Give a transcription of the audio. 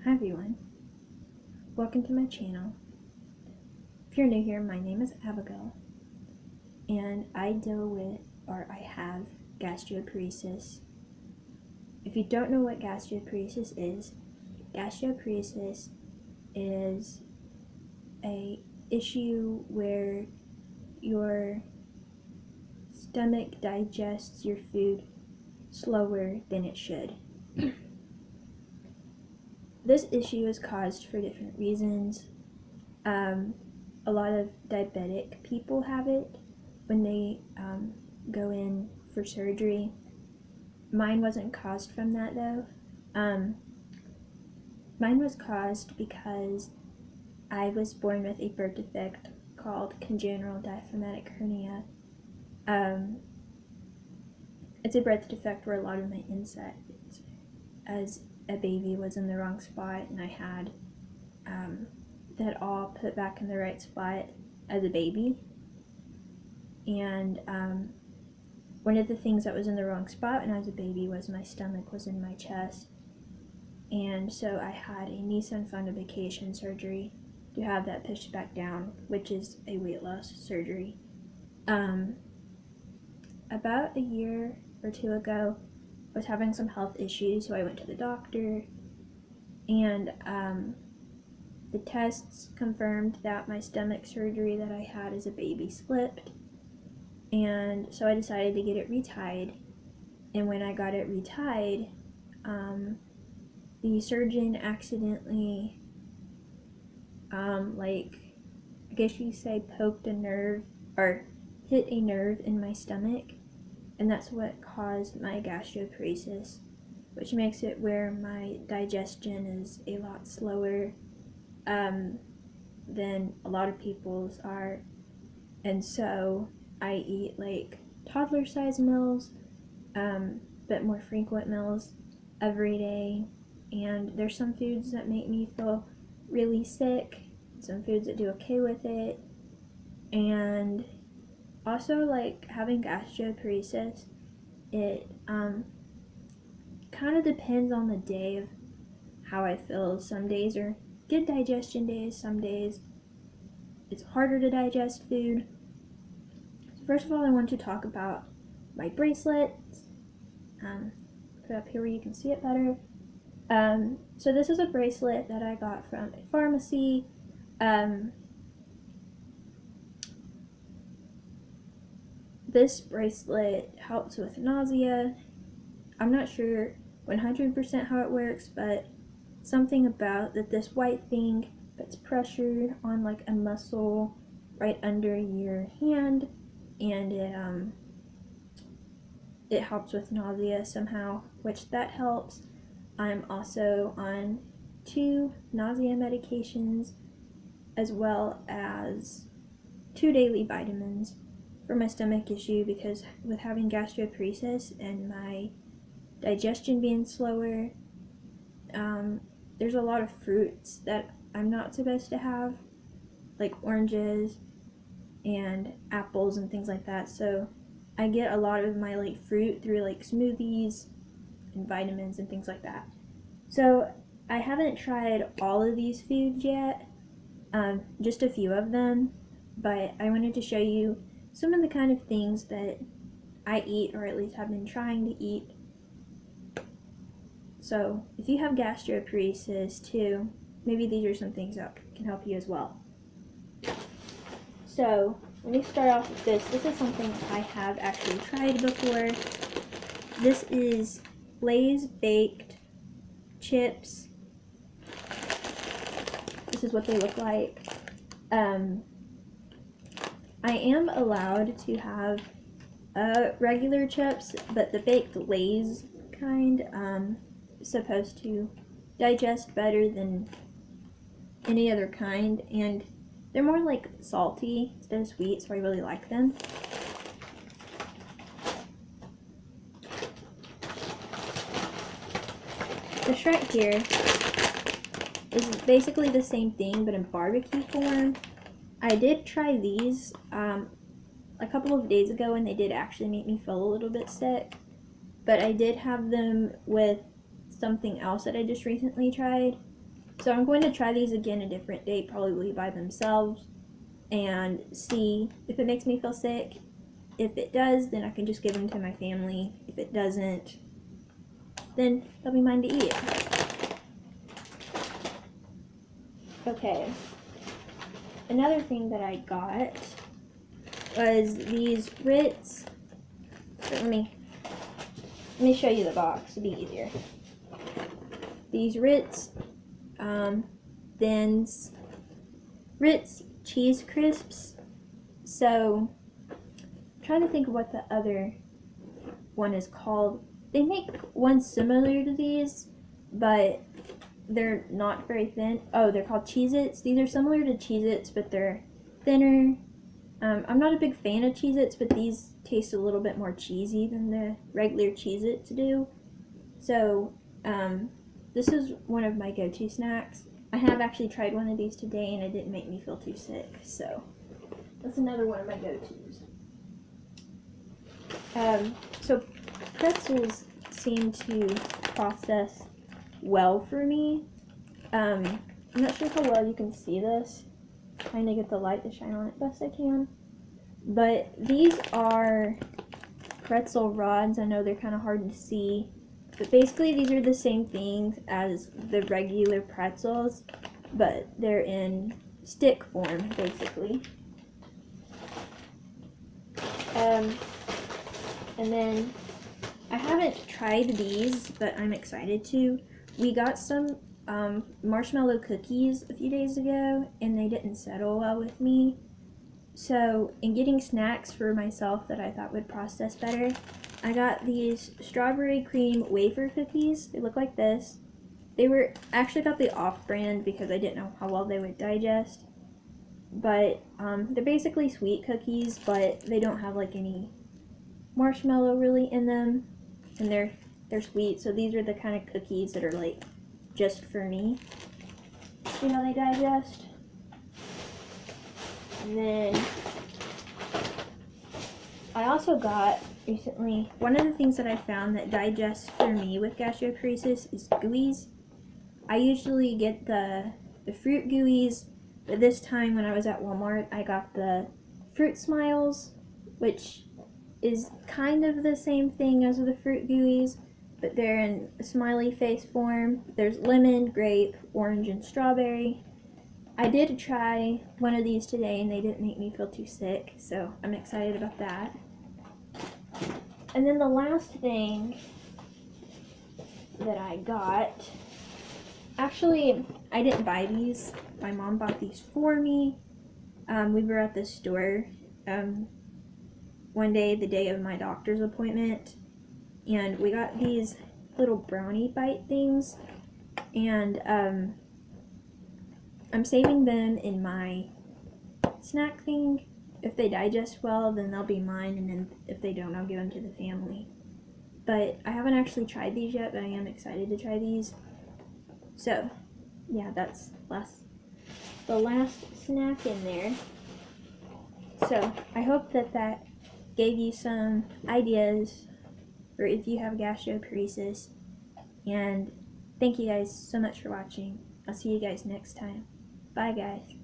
Hi everyone, welcome to my channel. If you're new here, my name is Abigail, and I have gastroparesis. If you don't know what gastroparesis is a issue where your stomach digests your food slower than it should. This issue is caused for different reasons. A lot of diabetic people have it when they go in for surgery. Mine wasn't caused from that though. Mine was caused because I was born with a birth defect called Congenital Diaphragmatic Hernia. It's a birth defect where a lot of my insides as a baby was in the wrong spot, and I had that all put back in the right spot as a baby. And one of the things that was in the wrong spot when I was a baby was my stomach was in my chest, and so I had a knee fundoplication surgery to have that pushed back down, which is a weight loss surgery. About a year or two ago, I was having some health issues, so I went to the doctor, and the tests confirmed that my stomach surgery that I had as a baby slipped, and so I decided to get it retied. And when I got it retied, the surgeon accidentally, I guess you could say, poked a nerve or hit a nerve in my stomach, and that's what caused my gastroparesis, which makes it where my digestion is a lot slower than a lot of people's are. And so I eat like toddler size meals, but more frequent meals every day. And there's some foods that make me feel really sick, some foods that do okay with it. And also, like, having gastroparesis, it kind of depends on the day of how I feel. Some days are good digestion days, some days it's harder to digest food. So first of all, I want to talk about my bracelets. Put it up here where you can see it better. So this is a bracelet that I got from a pharmacy. This bracelet helps with nausea. I'm not sure 100% how it works, but something about that this white thing puts pressure on like a muscle right under your hand, and it helps with nausea somehow, which that helps. I'm also on 2 nausea medications as well as 2 daily vitamins for my stomach issue, because with having gastroparesis and my digestion being slower, there's a lot of fruits that I'm not supposed to have, like oranges and apples and things like that. So I get a lot of my like fruit through like smoothies and vitamins and things like that. So I haven't tried all of these foods yet, just a few of them, but I wanted to show you some of the kind of things that I eat, or at least have been trying to eat. So if you have gastroparesis too, maybe these are some things that can help you as well. So let me start off with this. This is something I have actually tried before. This is Lay's baked chips. This is what they look like. I am allowed to have regular chips, but the baked Lay's kind is supposed to digest better than any other kind, and they're more like salty instead of sweet, so I really like them. This right here is basically the same thing, but in barbecue form. I did try these a couple of days ago, and they did actually make me feel a little bit sick, but I did have them with something else that I just recently tried, So I'm going to try these again a different day, probably by themselves, and see if it makes me feel sick. If it does, then I can just give them to my family. If it doesn't, then they'll be mine to eat. Okay. Another thing that I got was these Ritz. Let me show you the box. It'll be easier. These Ritz, Thins, Ritz cheese crisps. So, I'm trying to think of what the other one is called. They make one similar to these, but they're not very thin. Oh, they're called Cheez-Its. These are similar to Cheez-Its, but they're thinner. I'm not a big fan of Cheez-Its, but these taste a little bit more cheesy than the regular Cheez-Its do. So, this is one of my go-to snacks. I have actually tried one of these today, and it didn't make me feel too sick. So, that's another one of my go-tos. So, pretzels seem to process well for me. I'm not sure how well you can see this. Trying to get the light to shine on it best I can. But these are pretzel rods. I know they're kind of hard to see. But basically these are the same things as the regular pretzels, but they're in stick form, basically. And then I haven't tried these, but I'm excited to. We got some marshmallow cookies a few days ago, and they didn't settle well with me. So, in getting snacks for myself that I thought would process better, I got these strawberry cream wafer cookies. They look like this. They were actually got the off-brand because I didn't know how well they would digest. But they're basically sweet cookies, but they don't have like any marshmallow really in them, and they're sweet. So these are the kind of cookies that are like just for me. See how they digest? And then I also got recently, one of the things that I found that digests for me with gastroparesis is gooeyes. I usually get the fruit gooeyes, but this time when I was at Walmart, I got the fruit smiles, which is kind of the same thing as the fruit gooeyes, but they're in a smiley face form. There's lemon, grape, orange, and strawberry. I did try one of these today and they didn't make me feel too sick, so I'm excited about that. And then the last thing that I got, actually I didn't buy these. My mom bought these for me. We were at the store one day, the day of my doctor's appointment, and we got these little brownie bite things, and I'm saving them in my snack thing. If they digest well, then they'll be mine, and then if they don't, I'll give them to the family. But I haven't actually tried these yet, but I am excited to try these. So, yeah, that's the last snack in there. So, I hope that gave you some ideas for if you have gastroparesis. And thank you guys so much for watching. I'll see you guys next time. Bye, guys.